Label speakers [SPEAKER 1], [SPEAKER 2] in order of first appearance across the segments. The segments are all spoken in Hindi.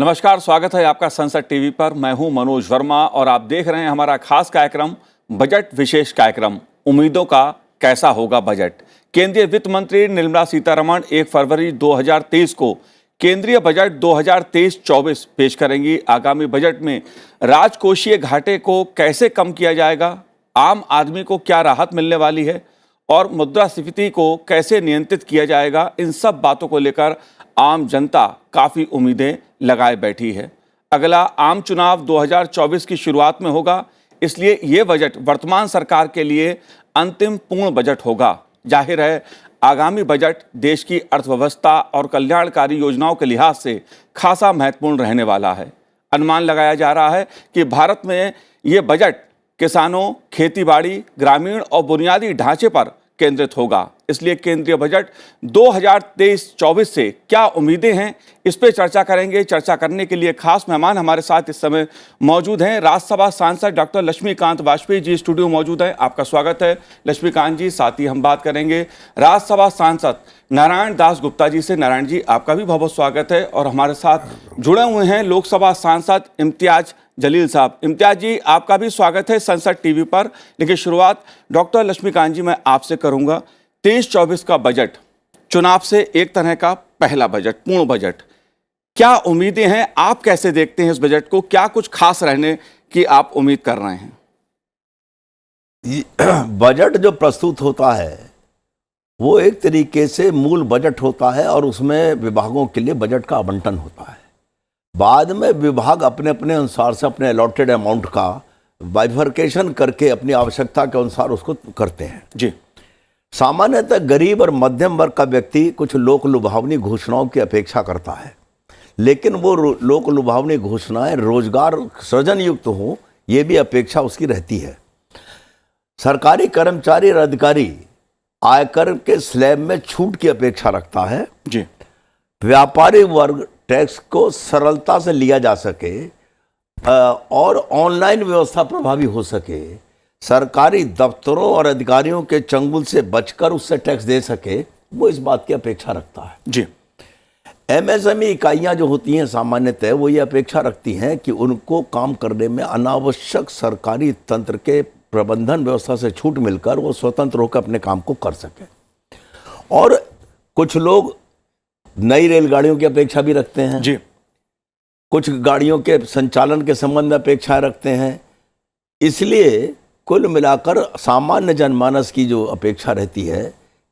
[SPEAKER 1] नमस्कार, स्वागत है आपका संसद टीवी पर। मैं हूं मनोज वर्मा और आप देख रहे हैं हमारा खास कार्यक्रम बजट विशेष कार्यक्रम उम्मीदों का कैसा होगा बजट। केंद्रीय वित्त मंत्री निर्मला सीतारमण 1 फरवरी 2023 को केंद्रीय बजट 2023-24 पेश करेंगी। आगामी बजट में राजकोषीय घाटे को कैसे कम किया जाएगा, आम आदमी को क्या राहत मिलने वाली है और मुद्रास्फीति को कैसे नियंत्रित किया जाएगा, इन सब बातों को लेकर आम जनता काफ़ी उम्मीदें लगाए बैठी है। अगला आम चुनाव 2024 की शुरुआत में होगा, इसलिए ये बजट वर्तमान सरकार के लिए अंतिम पूर्ण बजट होगा। जाहिर है आगामी बजट देश की अर्थव्यवस्था और कल्याणकारी योजनाओं के लिहाज से खासा महत्वपूर्ण रहने वाला है। अनुमान लगाया जा रहा है कि भारत में ये बजट किसानों, खेतीबाड़ी, ग्रामीण और बुनियादी ढांचे पर केंद्रित होगा। इसलिए केंद्रीय बजट 2023-24 से क्या उम्मीदें हैं, इस पे चर्चा करेंगे। चर्चा करने के लिए खास मेहमान हमारे साथ इस समय मौजूद हैं। राज्यसभा सांसद डॉक्टर लक्ष्मीकांत वाजपेयी जी स्टूडियो मौजूद हैं। आपका स्वागत है लक्ष्मीकांत जी। साथ ही हम बात करेंगे राज्यसभा सांसद नारायण दास गुप्ता जी से। नारायण जी, आपका भी बहुत बहुत स्वागत है। और हमारे साथ जुड़े हुए हैं लोकसभा सांसद इम्तियाज जलील साहब। इम्तियाज जी, आपका भी स्वागत है संसद टीवी पर। लेकिन शुरुआत डॉक्टर लक्ष्मीकांत जी मैं आपसे करूंगा। 23-24 का बजट चुनाव से एक तरह का पहला बजट, पूर्ण बजट, क्या उम्मीदें हैं, आप कैसे देखते हैं इस बजट को? क्या कुछ खास रहने की आप उम्मीद कर रहे हैं?
[SPEAKER 2] बजट जो प्रस्तुत होता है वो एक तरीके से मूल बजट होता है और उसमें विभागों के लिए बजट का आवंटन होता है। बाद में विभाग अपने अपने अनुसार से अपने अलॉटेड अमाउंट का बाइफर्केशन करके अपनी आवश्यकता के अनुसार उसको करते हैं।
[SPEAKER 1] जी,
[SPEAKER 2] सामान्यतः गरीब और मध्यम वर्ग का व्यक्ति कुछ लोक लुभावनी घोषणाओं की अपेक्षा करता है, लेकिन वो लोक लुभावनी घोषणाएं रोजगार सृजन युक्त हों, ये भी अपेक्षा उसकी रहती है। सरकारी कर्मचारी और अधिकारी आयकर के स्लैब में छूट की अपेक्षा रखता है।
[SPEAKER 1] जी,
[SPEAKER 2] व्यापारी वर्ग टैक्स को सरलता से लिया जा सके और ऑनलाइन व्यवस्था प्रभावी हो सके, सरकारी दफ्तरों और अधिकारियों के चंगुल से बचकर उससे टैक्स दे सके, वो इस बात की अपेक्षा रखता है।
[SPEAKER 1] जी,
[SPEAKER 2] एमएसएमई इकाइयां जो होती हैं सामान्यतः वो ये अपेक्षा रखती हैं कि उनको काम करने में अनावश्यक सरकारी तंत्र के प्रबंधन व्यवस्था से छूट मिलकर वो स्वतंत्र होकर अपने काम को कर सके। और कुछ लोग नई रेलगाड़ियों की अपेक्षा भी रखते हैं।
[SPEAKER 1] जी,
[SPEAKER 2] कुछ गाड़ियों के संचालन के संबंध में अपेक्षाएं रखते हैं। इसलिए कुल मिलाकर सामान्य जनमानस की जो अपेक्षा रहती है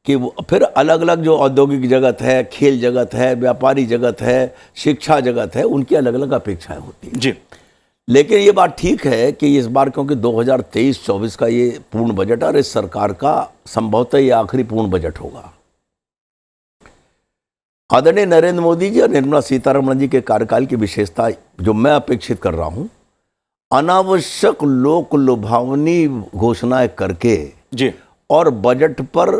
[SPEAKER 2] कि वो फिर अलग अलग जो औद्योगिक जगत है, खेल जगत है, व्यापारी जगत है, शिक्षा जगत है, उनकी अलग अलग अपेक्षाएं होती हैं।
[SPEAKER 1] जी,
[SPEAKER 2] लेकिन ये बात ठीक है कि इस बार क्योंकि 2023-24 का ये पूर्ण बजट और इस सरकार का संभवतः ये आखिरी पूर्ण बजट होगा। आदरणीय नरेंद्र मोदी जी और निर्मला सीतारमण जी के कार्यकाल की विशेषता जो मैं अपेक्षित कर रहा हूं, अनावश्यक लोक लुभावनी घोषणाएं करके
[SPEAKER 1] जी,
[SPEAKER 2] और बजट पर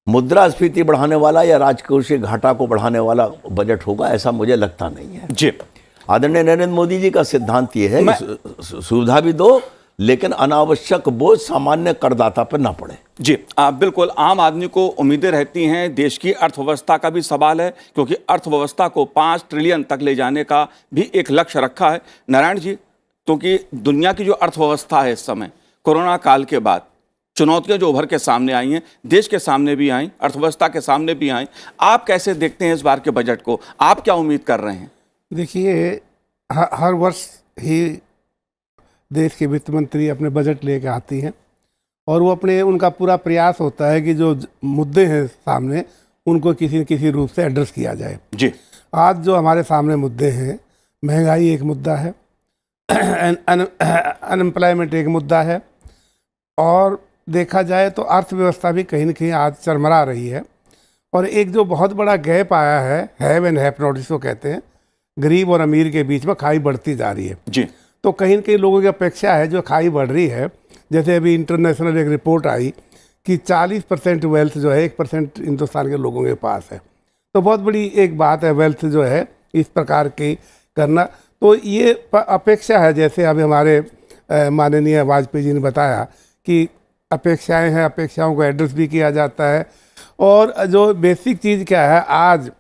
[SPEAKER 2] मुद्रास्फीति बढ़ाने वाला या राजकोषीय घाटा को बढ़ाने वाला बजट होगा, ऐसा मुझे लगता नहीं है।
[SPEAKER 1] जी,
[SPEAKER 2] आदरणीय नरेंद्र मोदी जी का सिद्धांत ये है कि सुविधा भी दो, लेकिन अनावश्यक बोझ सामान्य करदाता पर ना पड़े।
[SPEAKER 1] जी, बिल्कुल आम आदमी को उम्मीदें रहती हैं। देश की अर्थव्यवस्था का भी सवाल है, क्योंकि अर्थव्यवस्था को 5 ट्रिलियन तक ले जाने का भी एक लक्ष्य रखा है। नारायण जी, क्योंकि दुनिया की जो अर्थव्यवस्था है इस समय कोरोना काल के बाद चुनौतियां जो उभर के सामने आई हैं, देश के सामने भी आई, अर्थव्यवस्था के सामने भी आई, आप कैसे देखते हैं इस बार के बजट को? आप क्या उम्मीद कर रहे हैं?
[SPEAKER 3] देखिए, हर वर्ष ही देश के वित्त मंत्री अपने बजट लेके आती हैं और वो उनका पूरा प्रयास होता है कि जो मुद्दे हैं सामने उनको किसी न किसी रूप से एड्रेस किया जाए।
[SPEAKER 1] जी,
[SPEAKER 3] आज जो हमारे सामने मुद्दे हैं, महंगाई एक मुद्दा है, अनएम्प्लॉयमेंट एक मुद्दा है, और देखा जाए तो अर्थव्यवस्था भी कहीं न कहीं आज चरमरा रही है। और एक जो बहुत बड़ा गैप आया है, हैव एंड हैव नॉट जिसको कहते हैं, गरीब और अमीर के बीच में खाई बढ़ती जा रही है।
[SPEAKER 1] जी,
[SPEAKER 3] तो कहीं न कहीं लोगों की अपेक्षा है जो खाई बढ़ रही है, जैसे अभी इंटरनेशनल एक रिपोर्ट आई कि 40% वेल्थ जो है 1% हिंदुस्तान के लोगों के पास है। तो बहुत बड़ी एक बात है वेल्थ जो है इस प्रकार की करना। तो ये अपेक्षा है, जैसे अभी हमारे माननीय वाजपेयी जी ने बताया कि अपेक्षाएं हैं, अपेक्षाओं को एड्रेस भी किया जाता है। और जो बेसिक चीज़ क्या है, आज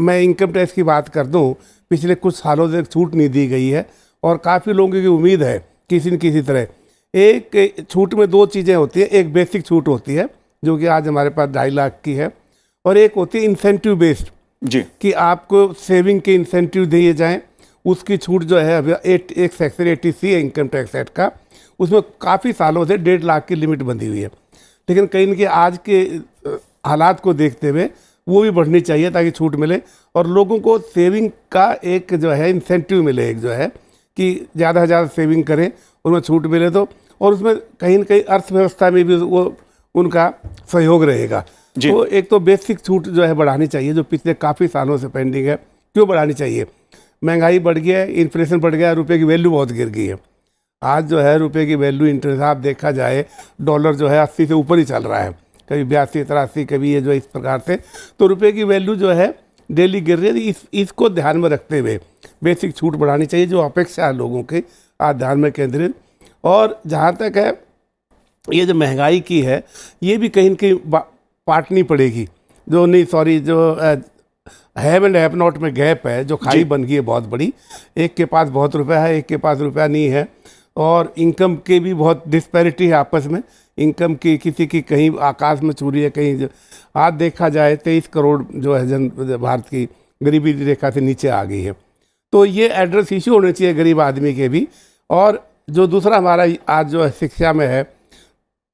[SPEAKER 3] मैं इनकम टैक्स की बात कर दूं, पिछले कुछ सालों से छूट नहीं दी गई है, और काफ़ी लोगों की उम्मीद है किसी न किसी तरह। एक छूट में दो चीज़ें होती हैं, एक बेसिक छूट होती है जो कि आज हमारे पास 2.5 लाख की है, और एक होती है इंसेंटिव बेस्ड,
[SPEAKER 1] जी,
[SPEAKER 3] कि आपको सेविंग के इंसेंटिव दिए जाएं। उसकी छूट जो है अभी एक सेक्शन 80C है इनकम टैक्स एक्ट का, उसमें काफ़ी सालों से 1.5 लाख की लिमिट बंधी हुई है, लेकिन कहीं न कहीं आज के हालात को देखते हुए वो भी बढ़नी चाहिए ताकि छूट मिले और लोगों को सेविंग का एक जो है इंसेंटिव मिले, एक जो है कि ज़्यादा से ज़्यादा सेविंग करें, उनमें छूट मिले तो, और उसमें कहीं न कहीं अर्थव्यवस्था में भी वो उनका सहयोग रहेगा। तो एक तो बेसिक छूट जो है बढ़ानी चाहिए, जो पिछले काफ़ी सालों से पेंडिंग है। क्यों बढ़ानी चाहिए? महंगाई बढ़ गई है, इन्फ्लेशन बढ़ गया, रुपए की वैल्यू बहुत गिर गई है। आज जो है रुपए की वैल्यू इंटरनेशनल देखा जाए, डॉलर जो है 80 से ऊपर ही चल रहा है, कभी 82, 83, कभी ये जो इस प्रकार से, तो रुपए की वैल्यू जो है डेली गिर रही है। इसको ध्यान में रखते हुए बेसिक छूट बढ़ानी चाहिए, जो अपेक्षा है लोगों के, आज ध्यान में केंद्रित। और जहाँ तक है ये जो महंगाई की है, ये भी कहीं न कहीं पाटनी पड़ेगी। जो हैव एंड हैव नॉट में गैप है, जो खाई बन गई है बहुत बड़ी, एक के पास बहुत रुपया है, एक के पास रुपया नहीं है, और इनकम के भी बहुत डिस्पैरिटी है आपस में। इनकम की किसी की कहीं आकाश में छू रही है, कहीं आज देखा जाए 23 करोड़ जो है भारत की गरीबी रेखा से नीचे आ गई है। तो ये एड्रेस इशू होने चाहिए गरीब आदमी के भी। और जो दूसरा हमारा आज जो है शिक्षा में है,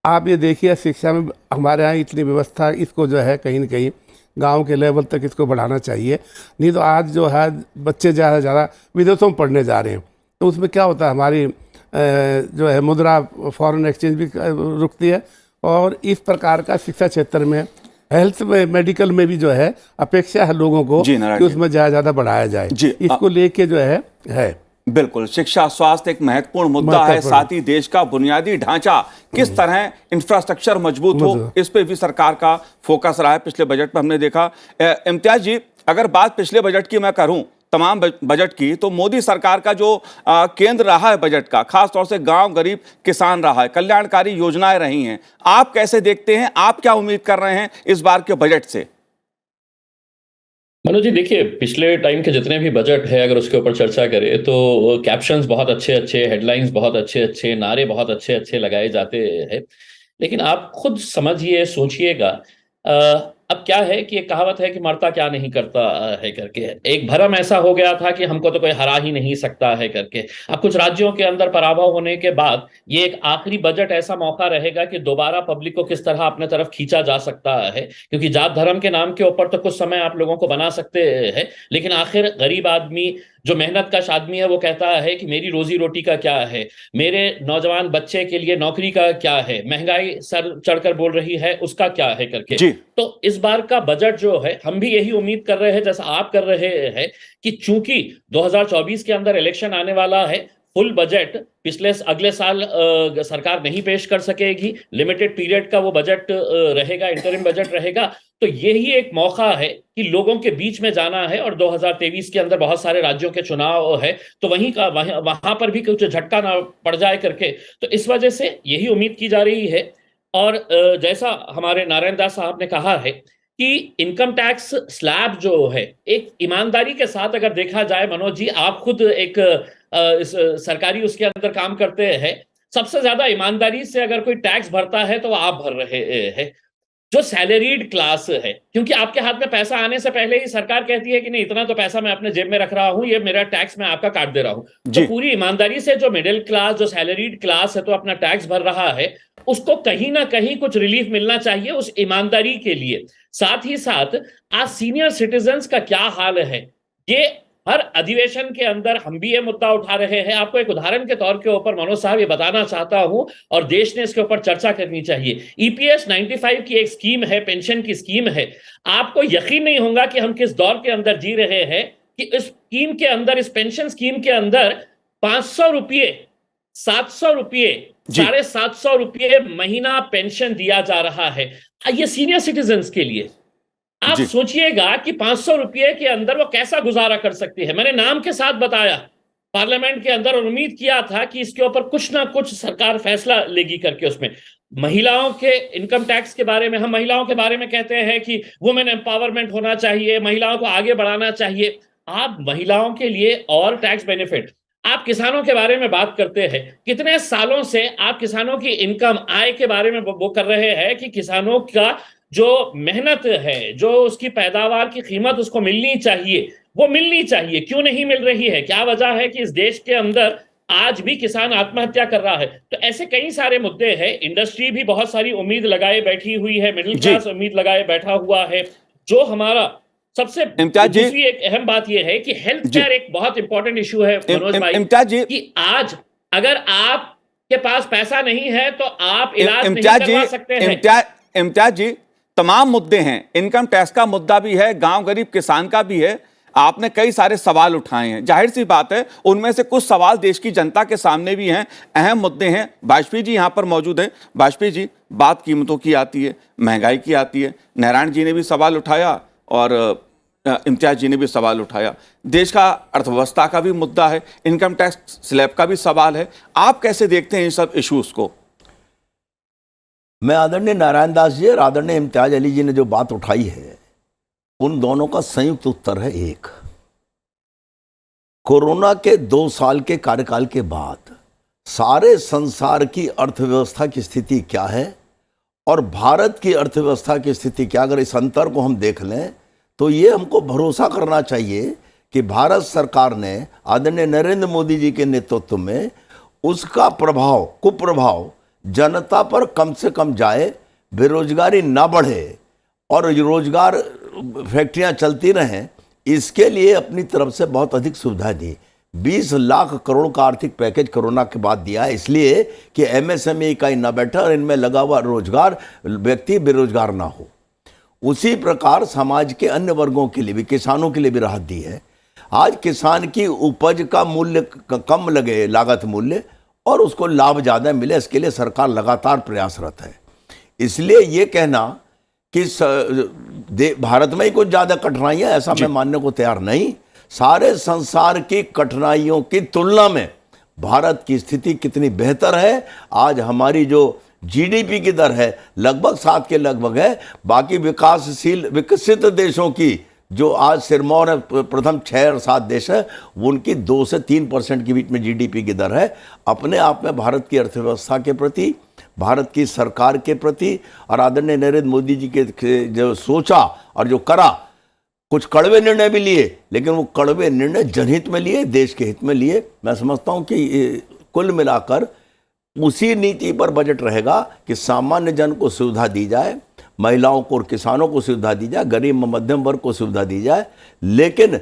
[SPEAKER 3] आप ये देखिए शिक्षा में हमारे यहाँ इतनी व्यवस्था, इसको जो है कहीं न कहीं गांव के लेवल तक इसको बढ़ाना चाहिए। नहीं तो आज जो है बच्चे ज़्यादा से ज़्यादा विदेशों में पढ़ने जा रहे हैं, तो उसमें क्या होता है, हमारी जो है मुद्रा फॉरेन एक्सचेंज भी रुकती है। और इस प्रकार का शिक्षा क्षेत्र में, हेल्थ में, मेडिकल में भी जो है अपेक्षा है लोगों को कि उसमें ज़्यादा बढ़ाया जाए। इसको लेके जो है
[SPEAKER 1] बिल्कुल, शिक्षा स्वास्थ्य एक महत्वपूर्ण मुद्दा है, साथ ही देश का बुनियादी ढांचा किस तरह इंफ्रास्ट्रक्चर मजबूत हो, इस पे भी सरकार का फोकस रहा है। पिछले बजट में हमने देखा। इम्तियाज जी, अगर बात पिछले बजट की मैं करूं, तमाम बजट की, तो मोदी सरकार का जो केंद्र रहा है बजट का, खास तौर से गांव, गरीब, किसान रहा है, कल्याणकारी योजनाएं रही हैं। आप कैसे देखते हैं, आप क्या उम्मीद कर रहे हैं इस बार के बजट से?
[SPEAKER 4] मनोज जी, देखिए, पिछले टाइम के जितने भी बजट है, अगर उसके ऊपर चर्चा करें तो कैप्शंस बहुत अच्छे अच्छे, हेडलाइंस बहुत अच्छे अच्छे, नारे बहुत अच्छे अच्छे लगाए जाते हैं। लेकिन आप खुद समझिए, सोचिएगा, अब क्या है कि एक कहावत है कि मरता क्या नहीं करता है करके, एक भरम ऐसा हो गया था कि हमको तो कोई हरा ही नहीं सकता है करके। अब कुछ राज्यों के अंदर पराभव होने के बाद ये एक आखिरी बजट ऐसा मौका रहेगा कि दोबारा पब्लिक को किस तरह अपने तरफ खींचा जा सकता है, क्योंकि जात धर्म के नाम के ऊपर तो कुछ समय आप लोगों को बना सकते हैं, लेकिन आखिर गरीब आदमी, जो मेहनत कश आदमी है, वो कहता है कि मेरी रोजी रोटी का क्या है, मेरे नौजवान बच्चे के लिए नौकरी का क्या है, महंगाई सर चढ़कर बोल रही है, उसका क्या है करके। तो इस बार का बजट जो है, हम भी यही उम्मीद कर रहे हैं जैसा आप कर रहे हैं कि चूंकि 2024 के अंदर इलेक्शन आने वाला है, फुल बजट अगले साल सरकार नहीं पेश कर सकेगी, लिमिटेड पीरियड का वो बजट रहेगा, इंटरिम बजट रहेगा। तो यही एक मौका है कि लोगों के बीच में जाना है, और 2023 के अंदर बहुत सारे राज्यों के चुनाव है, तो वहां पर भी कुछ झटका ना पड़ जाए करके। तो इस वजह से यही उम्मीद की जा रही है। और जैसा हमारे नारायण दास साहब ने कहा है कि इनकम टैक्स स्लैब जो है, एक ईमानदारी के साथ अगर देखा जाए, मनोज जी, आप खुद एक सरकारी उसके अंदर काम करते हैं, सबसे ज्यादा ईमानदारी से अगर कोई टैक्स भरता है तो आप भर रहे हैं, जो सैलरीड क्लास है, क्योंकि आपके हाथ में पैसा आने से पहले ही सरकार कहती है कि नहीं, इतना तो पैसा मैं अपने जेब में रख रहा हूं, ये मेरा टैक्स मैं आपका काट दे रहा हूं। तो पूरी ईमानदारी से जो मिडिल क्लास, जो सैलरीड क्लास है, तो अपना टैक्स भर रहा है, उसको कहीं ना कहीं कुछ रिलीफ मिलना चाहिए उस ईमानदारी के लिए। साथ ही साथ आज सीनियर सिटीजन्स का क्या हाल है, ये हर अधिवेशन के अंदर हम भी ये मुद्दा उठा रहे हैं। आपको एक उदाहरण के तौर के ऊपर मनोज साहब ये बताना चाहता हूं, और देश ने इसके ऊपर चर्चा करनी चाहिए। ईपीएस 95 की एक स्कीम है, पेंशन की स्कीम है। आपको यकीन नहीं होगा कि हम किस दौर के अंदर जी रहे हैं कि इस स्कीम के अंदर, इस पेंशन स्कीम के अंदर 500 रुपये, 700 रुपये, 750 रुपये महीना पेंशन दिया जा रहा है, ये सीनियर सिटीजन्स के लिए। आप सोचिएगा कि 500 रुपये के अंदर वो कैसा गुजारा कर सकती है। मैंने नाम के साथ बताया पार्लियामेंट के अंदर, और उम्मीद किया था कि इसके ऊपर कुछ ना कुछ सरकार फैसला लेगी करके। उसमें महिलाओं के इनकम टैक्स के बारे में, हम महिलाओं के बारे में कहते हैं कि वुमेन एम्पावरमेंट होना चाहिए, महिलाओं को आगे बढ़ाना चाहिए। आप महिलाओं के लिए और टैक्स बेनिफिट, आप किसानों के बारे में बात करते हैं, कितने सालों से आप किसानों की इनकम आय के बारे में वो कर रहे हैं कि किसानों का जो मेहनत है, जो उसकी पैदावार की कीमत उसको मिलनी चाहिए, वो मिलनी चाहिए, क्यों नहीं मिल रही है? क्या वजह है कि इस देश के अंदर आज भी किसान आत्महत्या कर रहा है? तो ऐसे कई सारे मुद्दे हैं। इंडस्ट्री भी बहुत सारी उम्मीद लगाए बैठी हुई है, मिडिल
[SPEAKER 1] जी।
[SPEAKER 4] क्लास उम्मीद लगाए बैठा हुआ है। जो हमारा सबसे
[SPEAKER 1] इम्तियाज जी।
[SPEAKER 4] दूसरी एक अहम बात यह है कि हेल्थ
[SPEAKER 1] जी।
[SPEAKER 4] केयर एक बहुत इंपॉर्टेंट इशू है मनोज भाई,
[SPEAKER 1] इम्तियाज जी।
[SPEAKER 4] कि आज अगर आपके पास पैसा नहीं है तो आप इलाज नहीं
[SPEAKER 1] इम्तियाज जी,
[SPEAKER 4] करवा सकते हैं।
[SPEAKER 1] इम्तियाज जी, तमाम मुद्दे हैं, इनकम टैक्स का मुद्दा भी है, गांव गरीब किसान का भी है। आपने कई सारे सवाल उठाए हैं, जाहिर सी बात है उनमें से कुछ सवाल देश की जनता के सामने भी हैं, अहम मुद्दे हैं। वाजपेयी जी यहां पर मौजूद हैं। वाजपेयी जी, बात कीमतों की आती है, महंगाई की आती है। नारायण जी ने भी सवाल उठाया और इम्तियाज जी ने भी सवाल उठाया। देश का अर्थव्यवस्था का भी मुद्दा है, इनकम टैक्स स्लैब का भी सवाल है। आप कैसे देखते हैं इन सब इश्यूज को?
[SPEAKER 2] मैं आदरणीय नारायण दास जी और आदरणीय इम्तियाज अली जी ने जो बात उठाई है, उन दोनों का संयुक्त उत्तर है एक। कोरोना के 2 साल के कार्यकाल के बाद सारे संसार की अर्थव्यवस्था की स्थिति क्या है और भारत की अर्थव्यवस्था की स्थिति क्या, अगर इस अंतर को हम देख लें तो ये हमको भरोसा करना चाहिए कि भारत सरकार ने आदरणीय नरेंद्र मोदी जी के नेतृत्व में उसका प्रभाव, कुप्रभाव जनता पर कम से कम जाए, बेरोजगारी ना बढ़े और रोजगार फैक्ट्रियां चलती रहें, इसके लिए अपनी तरफ से बहुत अधिक सुविधा दी। 20 लाख करोड़ का आर्थिक पैकेज कोरोना के बाद दिया है, इसलिए कि एमएसएमई इकाई ना बैठे और इनमें लगा हुआ रोजगार व्यक्ति बेरोजगार ना हो। उसी प्रकार समाज के अन्य वर्गों के लिए भी, किसानों के लिए भी राहत दी है। आज किसान की उपज का मूल्य कम लगे, लागत मूल्य, और उसको लाभ ज़्यादा मिले, इसके लिए सरकार लगातार प्रयासरत है। इसलिए ये कहना कि भारत में ही कुछ ज़्यादा कठिनाइयाँ, ऐसा मैं मानने को तैयार नहीं। सारे संसार की कठिनाइयों की तुलना में भारत की स्थिति कितनी बेहतर है। आज हमारी जो जीडीपी की दर है लगभग 7 के लगभग है। बाकी विकासशील विकसित देशों की जो आज सिरमौर प्रथम 6 और 7 देश है, उनकी 2 से 3% के बीच में जीडीपी की दर है। अपने आप में भारत की अर्थव्यवस्था के प्रति, भारत की सरकार के प्रति और आदरणीय नरेंद्र मोदी जी के जो सोचा और जो करा, कुछ कड़वे निर्णय भी लिए, लेकिन वो कड़वे निर्णय जनहित में लिए, देश के हित में लिए। मैं समझता हूँ कि कुल मिलाकर उसी नीति पर बजट रहेगा कि सामान्य जन को सुविधा दी जाए, महिलाओं को और किसानों को सुविधा दी जाए, गरीब मध्यम वर्ग को सुविधा दी जाए, लेकिन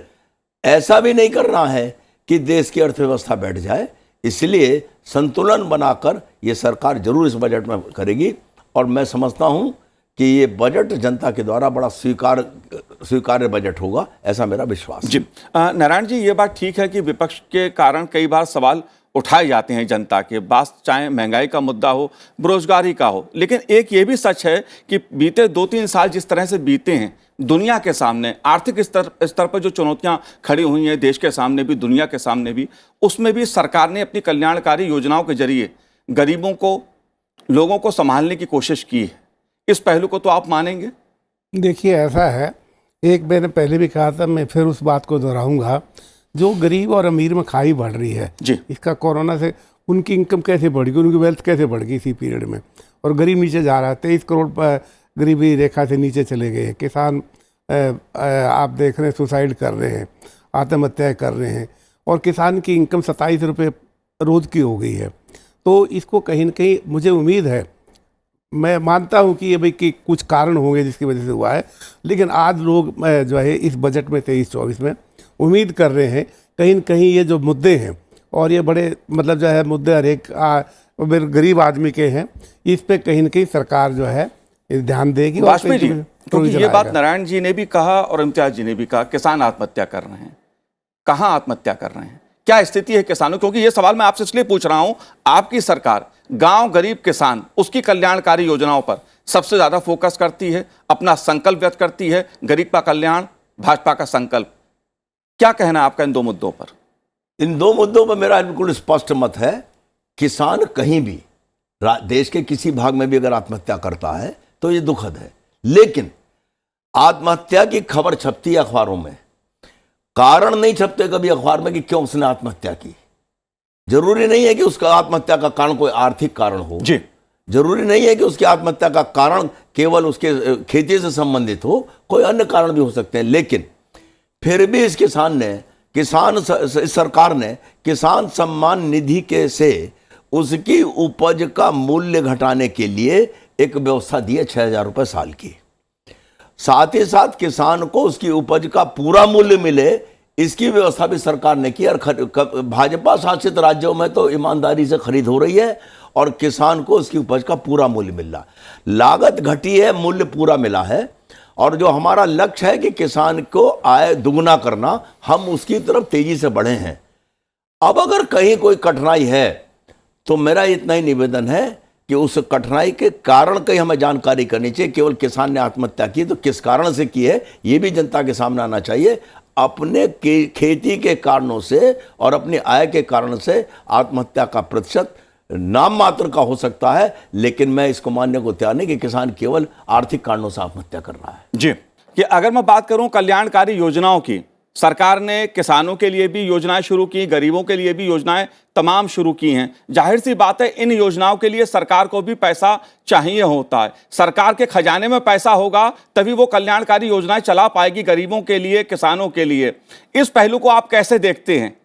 [SPEAKER 2] ऐसा भी नहीं करना है कि देश की अर्थव्यवस्था बैठ जाए। इसलिए संतुलन बनाकर ये सरकार जरूर इस बजट में करेगी और मैं समझता हूँ कि ये बजट जनता के द्वारा बड़ा स्वीकार्य बजट होगा, ऐसा मेरा विश्वास है।
[SPEAKER 1] जी नारायण जी, ये बात ठीक है कि विपक्ष के कारण कई बार सवाल उठाए जाते हैं जनता के, बात चाहे महंगाई का मुद्दा हो, बेरोजगारी का हो, लेकिन एक ये भी सच है कि बीते 2-3 साल जिस तरह से बीते हैं, दुनिया के सामने आर्थिक स्तर पर जो चुनौतियां खड़ी हुई हैं, देश के सामने भी, दुनिया के सामने भी, उसमें भी सरकार ने अपनी कल्याणकारी योजनाओं के जरिए गरीबों को, लोगों को संभालने की कोशिश की है। इस पहलू को तो आप मानेंगे?
[SPEAKER 3] देखिए, ऐसा है, एक मैंने पहले भी कहा था, मैं फिर उस बात को दोहराऊंगा, जो गरीब और अमीर में खाई बढ़ रही है
[SPEAKER 1] जी,
[SPEAKER 3] इसका कोरोना से उनकी इनकम कैसे बढ़ गई, उनकी वेल्थ कैसे बढ़ गई इसी पीरियड में, और गरीब नीचे जा रहा है। 23 करोड़ गरीबी रेखा से नीचे चले गए। किसान आप देख रहे हैं सुसाइड कर रहे हैं, आत्महत्या कर रहे हैं, और किसान की इनकम 27 रुपये रोज़ की हो गई है। तो इसको कहीं ना कहीं मुझे उम्मीद है, मैं मानता हूँ कि ये भाई कि कुछ कारण होंगे जिसकी वजह से हुआ है, लेकिन आज लोग जो है इस बजट में 23-24 में उम्मीद कर रहे हैं कहीं न कहीं ये जो मुद्दे हैं, और ये बड़े मतलब जो है मुद्दे हर एक गरीब आदमी के हैं, इस पे कहीं न कहीं सरकार जो है ध्यान देगी।
[SPEAKER 1] वाजपेयी जी, क्योंकि ये बात नारायण जी ने भी कहा और इम्तियाज जी ने भी कहा, किसान आत्महत्या कर रहे हैं। कहाँ आत्महत्या कर रहे हैं, क्या स्थिति है किसानों? क्योंकि ये सवाल मैं आपसे इसलिए पूछ रहा हूं, आपकी सरकार गांव, गरीब, किसान, उसकी कल्याणकारी योजनाओं पर सबसे ज्यादा फोकस करती है, अपना संकल्प व्यक्त करती है, गरीब का कल्याण भाजपा का संकल्प। क्या कहना है आपका इन 2 मुद्दों पर?
[SPEAKER 2] इन 2 मुद्दों पर मेरा बिल्कुल स्पष्ट मत है। किसान कहीं भी देश के किसी भाग में भी अगर आत्महत्या करता है तो ये दुखद है, लेकिन आत्महत्या की खबर छपती है अखबारों में, कारण नहीं छपते कभी अखबार में कि क्यों उसने आत्महत्या की। जरूरी नहीं है कि उसका आत्महत्या का कारण कोई आर्थिक कारण हो
[SPEAKER 1] जी,
[SPEAKER 2] जरूरी नहीं है कि उसकी आत्महत्या का कारण केवल उसके खेती से संबंधित हो, कोई अन्य कारण भी हो सकते हैं। लेकिन फिर भी इस सरकार ने किसान सम्मान निधि के से उसकी उपज का मूल्य घटाने के लिए एक व्यवस्था दी है 6,000 रुपये साल की। साथ ही साथ किसान को उसकी उपज का पूरा मूल्य मिले, इसकी व्यवस्था भी सरकार ने की। और भाजपा शासित राज्यों में तो ईमानदारी से खरीद हो रही है और किसान को उसकी उपज का पूरा मूल्य मिल रहा। लागत घटी है, मूल्य पूरा मिला है। और जो हमारा लक्ष्य है कि किसान को आय दुगना करना, हम उसकी तरफ तेजी से बढ़े हैं। अब अगर कहीं कोई कठिनाई है तो मेरा इतना ही निवेदन है कि उस कठिनाई के कारण कहीं हमें जानकारी करनी चाहिए। केवल किसान ने आत्महत्या की तो किस कारण से की है, ये भी जनता के सामने आना चाहिए। अपने खेती के कारणों से और अपनी आय के कारण से आत्महत्या का प्रतिशत नाम मात्र का हो सकता है, लेकिन मैं इसको मानने को तैयार नहीं कि किसान केवल आर्थिक कारणों से आत्महत्या कर रहा है।
[SPEAKER 1] जी, कि अगर मैं बात करूं कल्याणकारी योजनाओं की, सरकार ने किसानों के लिए भी योजनाएं शुरू की, गरीबों के लिए भी योजनाएं तमाम शुरू की हैं। जाहिर सी बात है इन योजनाओं के लिए सरकार को भी पैसा चाहिए होता है। सरकार के खजाने में पैसा होगा तभी वो कल्याणकारी योजनाएं चला पाएगी गरीबों के लिए, किसानों के लिए। इस पहलू को आप कैसे देखते हैं?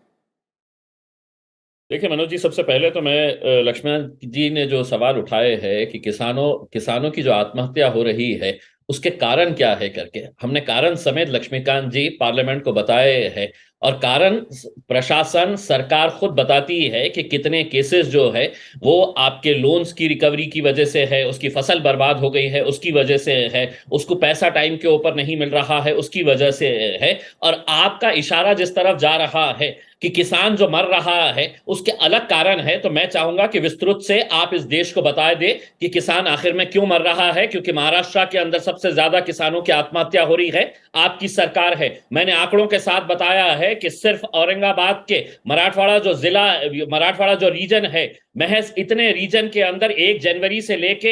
[SPEAKER 4] देखिए मनोज जी, सबसे पहले तो मैं लक्ष्मण जी ने जो सवाल उठाए हैं कि किसानों की जो आत्महत्या हो रही है उसके कारण क्या है करके, हमने कारण समेत लक्ष्मीकांत जी पार्लियामेंट को बताए हैं। और कारण प्रशासन सरकार खुद बताती है कि कितने केसेस जो है वो आपके लोन्स की रिकवरी की वजह से है, उसकी फसल बर्बाद हो गई है उसकी वजह से है, उसको पैसा टाइम के ऊपर नहीं मिल रहा है उसकी वजह से है। और आपका इशारा जिस तरफ जा रहा है कि किसान जो मर रहा है उसके अलग कारण है, तो मैं चाहूंगा कि विस्तृत से आप इस देश को बता दें कि किसान आखिर में क्यों मर रहा है। क्योंकि महाराष्ट्र के अंदर सबसे ज्यादा किसानों की आत्महत्या हो रही है आपकी सरकार है। मैंने आंकड़ों के साथ बताया है कि सिर्फ औरंगाबाद के मराठवाड़ा जो रीजन है, महज इतने रीजन के अंदर 1 जनवरी से लेके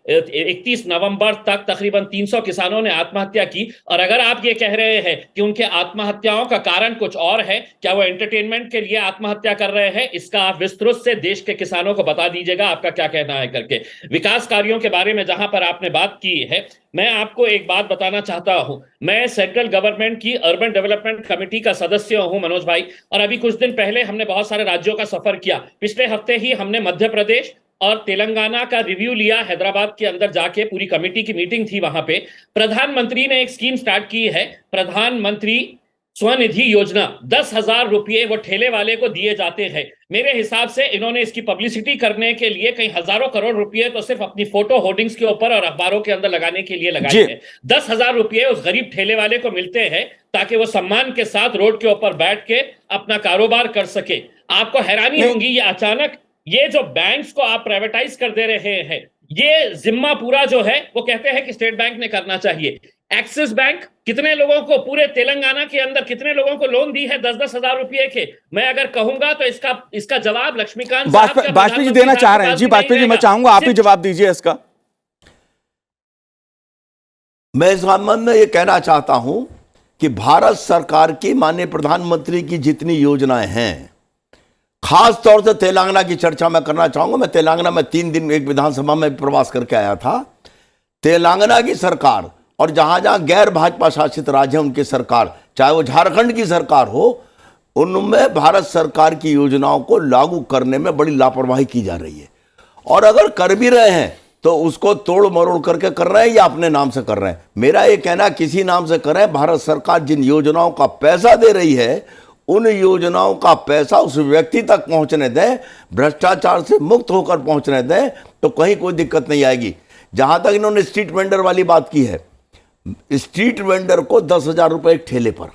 [SPEAKER 4] 31 नवंबर तक तकरीबन 300 किसानों ने आत्महत्या की। और अगर आप ये कह रहे हैं कि उनके आत्महत्याओं का कारण कुछ और है, क्या वो एंटरटेनमेंट के लिए आत्महत्या कर रहे हैं, इसका आप विस्तृत से देश के किसानों को बता दीजिएगा आपका क्या कहना है करके। विकास कार्यों के बारे में जहां पर आपने बात की है, मैं आपको एक बात बताना चाहता हूं। मैं सेंट्रल गवर्नमेंट की अर्बन डेवलपमेंट कमेटी का सदस्य हूं मनोज भाई, और अभी कुछ दिन पहले हमने बहुत सारे राज्यों का सफर किया। पिछले हफ्ते ही हमने मध्य प्रदेश और तेलंगाना का रिव्यू लिया, हैदराबाद के अंदर जाके पूरी कमेटी की मीटिंग थी। वहां पे प्रधानमंत्री ने एक स्कीम स्टार्ट की है, प्रधानमंत्री स्वनिधि योजना। 10,000 रुपये वो ठेले वाले को दिए जाते हैं। मेरे हिसाब से इन्होंने इसकी पब्लिसिटी करने के लिए कई हजारों करोड़ रुपए तो सिर्फ अपनी फोटो होर्डिंग्स के ऊपर और अखबारों के अंदर लगाने के लिए लगाए हैं। 10,000 रुपये उस गरीब ठेले वाले को मिलते हैं ताकि वो सम्मान के साथ रोड के ऊपर बैठ के अपना कारोबार कर सके। आपको हैरानी होगी, ये अचानक ये जो बैंक्स को आप प्राइवेटाइज कर दे रहे हैं, ये जिम्मा पूरा जो है वो कहते हैं कि स्टेट बैंक ने करना चाहिए। एक्सिस बैंक कितने लोगों को पूरे तेलंगाना के अंदर कितने लोगों को लोन दी है 10-10 हजार रुपए के? मैं अगर कहूंगा तो इसका जवाब लक्ष्मीकांत
[SPEAKER 1] वाजपेयी जी देना चाह रहे हैं। जी वाजपेयी जी, मैं चाहूंगा आप ही जवाब दीजिए इसका।
[SPEAKER 2] मैं इस संबंध में ये कहना चाहता हूं कि भारत सरकार की माननीय प्रधानमंत्री की जितनी योजनाएं हैं, खास तौर से तेलंगाना की चर्चा मैं करना चाहूंगा। मैं तेलंगाना में 3 दिन एक विधानसभा में प्रवास करके आया था। तेलंगाना की सरकार और जहां जहां गैर भाजपा शासित राज्य है उनकी सरकार, चाहे वो झारखंड की सरकार हो, उनमें भारत सरकार की योजनाओं को लागू करने में बड़ी लापरवाही की जा रही है। और अगर कर भी रहे हैं तो उसको तोड़ मरोड़ करके कर रहे हैं या अपने नाम से कर रहे हैं। मेरा ये कहना, किसी नाम से कर रहे हैं, भारत सरकार जिन योजनाओं का पैसा दे रही है उन योजनाओं का पैसा उस व्यक्ति तक पहुंचने दें, भ्रष्टाचार से मुक्त होकर पहुंचने दें, तो कहीं कोई दिक्कत नहीं आएगी। जहां तक इन्होंने स्ट्रीट वेंडर वाली बात की है, स्ट्रीट वेंडर को 10,000 रुपये एक ठेले पर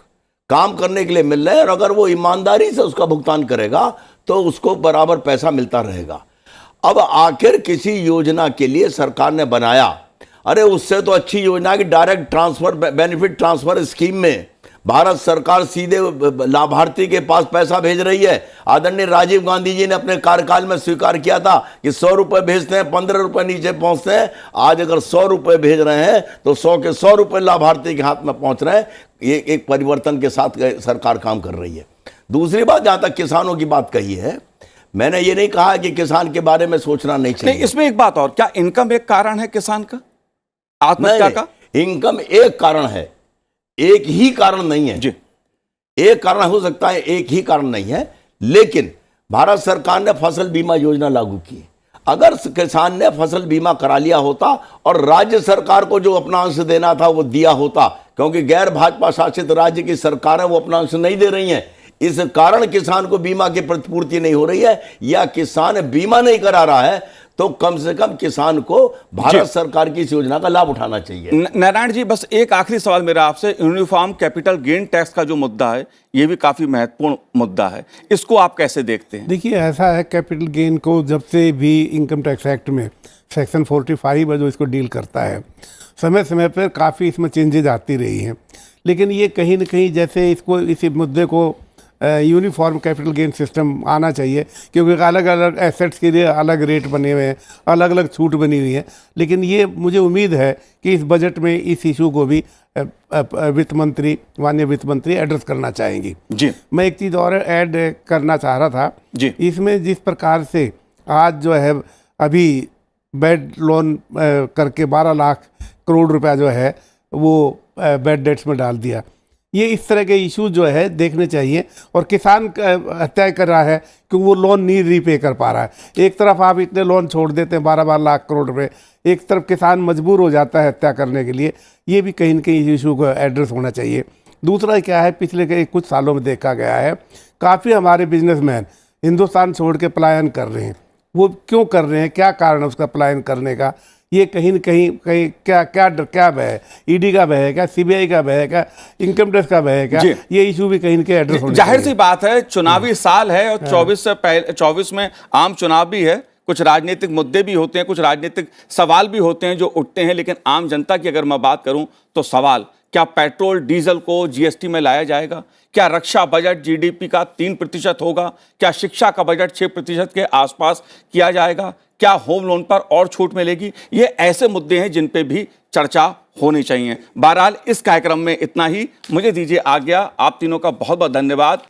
[SPEAKER 2] काम करने के लिए मिल रहे हैं, और अगर वो ईमानदारी से उसका भुगतान करेगा तो उसको बराबर पैसा मिलता रहेगा। अब आखिर किसी योजना के लिए सरकार ने बनाया, अरे उससे तो अच्छी योजना है कि direct transfer, benefit transfer scheme में भारत सरकार सीधे लाभार्थी के पास पैसा भेज रही है। आदरणीय राजीव गांधी जी ने अपने कार्यकाल में स्वीकार किया था कि 100 रुपए भेजते हैं, 15 रुपए नीचे पहुंचते हैं। आज अगर 100 रुपए भेज रहे हैं तो 100 के 100 रुपए लाभार्थी के हाथ में पहुंच रहे हैं। ये एक परिवर्तन के साथ सरकार काम कर रही है। दूसरी बात, जहां तक किसानों की बात कही है, मैंने ये नहीं कहा कि किसान के बारे में सोचना नहीं चाहिए।
[SPEAKER 1] इसमें एक बात और, क्या इनकम एक कारण है किसान का आत्महत्या का?
[SPEAKER 2] इनकम एक कारण है, एक ही कारण नहीं है
[SPEAKER 1] जी।
[SPEAKER 2] एक कारण हो सकता है, एक ही कारण नहीं है। लेकिन भारत सरकार ने फसल बीमा योजना लागू की। अगर किसान ने फसल बीमा करा लिया होता और राज्य सरकार को जो अपना अंश देना था वो दिया होता, क्योंकि गैर भाजपा शासित राज्य की सरकारें वो अपना अंश नहीं दे रही हैं, इस कारण किसान को बीमा की प्रतिपूर्ति नहीं हो रही है, या किसान बीमा नहीं करा रहा है, तो कम से कम किसान को भारत सरकार की इस योजना का लाभ उठाना चाहिए।
[SPEAKER 1] नारायण जी, बस एक आखिरी सवाल मेरा आपसे। यूनिफॉर्म कैपिटल गेन टैक्स का जो मुद्दा है, ये भी काफी महत्वपूर्ण मुद्दा है, इसको आप कैसे देखते हैं?
[SPEAKER 3] देखिए, ऐसा है, कैपिटल गेन को जब से भी इनकम टैक्स एक्ट में सेक्शन 45 है जो इसको डील करता है, समय समय पर काफ़ी इसमें चेंजेज आती रही हैं। लेकिन ये कहीं ना कहीं जैसे इसको, इस मुद्दे को यूनिफॉर्म कैपिटल गेन सिस्टम आना चाहिए, क्योंकि अलग अलग एसेट्स के लिए अलग रेट बने हुए हैं, अलग अलग छूट बनी हुई है। लेकिन ये मुझे उम्मीद है कि इस बजट में इस इशू को भी वित्त मंत्री, माननीय वित्त मंत्री एड्रेस करना चाहेंगी
[SPEAKER 1] जी।
[SPEAKER 3] मैं एक चीज़ और ऐड करना चाह रहा था
[SPEAKER 1] जी।
[SPEAKER 3] इसमें, जिस प्रकार से आज जो है अभी बेड लोन करके 12 लाख करोड़ रुपया जो है वो बेड डेट्स में डाल दिया। ये इस तरह के इशू जो है देखने चाहिए। और किसान हत्या कर रहा है क्योंकि वो लोन नहीं रीपे कर पा रहा है। एक तरफ आप इतने लोन छोड़ देते हैं 12-12 लाख करोड़ रुपए, एक तरफ किसान मजबूर हो जाता है हत्या करने के लिए। ये भी कहीं न कहीं इशू को एड्रेस होना चाहिए। दूसरा क्या है, पिछले कुछ सालों में देखा गया है काफ़ी हमारे बिजनेसमैन हिंदुस्तान छोड़ के पलायन कर रहे हैं। वो क्यों कर रहे हैं, क्या कारण है उसका पलायन करने का? ये कहीं न कहीं क्या भय है? ईडी का भय है क्या? सीबीआई का भय है क्या? इनकम टैक्स का भय है क्या? ये इशू भी कहीं न कहीं एड्रेस होना चाहिए।
[SPEAKER 1] जाहिर सी बात है, चुनावी साल है और 24 में आम चुनाव भी है। कुछ राजनीतिक मुद्दे भी होते हैं, कुछ राजनीतिक सवाल भी होते हैं जो उठते हैं। लेकिन आम जनता की अगर मैं बात करूं तो सवाल, क्या पेट्रोल डीजल को जीएसटी में लाया जाएगा? क्या रक्षा बजट जीडीपी का 3% होगा? क्या शिक्षा का बजट 6% के आसपास किया जाएगा? क्या होम लोन पर और छूट मिलेगी? ये ऐसे मुद्दे हैं जिन पे भी चर्चा होनी चाहिए। बहरहाल इस कार्यक्रम में इतना ही। मुझे दीजिए आज्ञा। आप तीनों का बहुत बहुत धन्यवाद।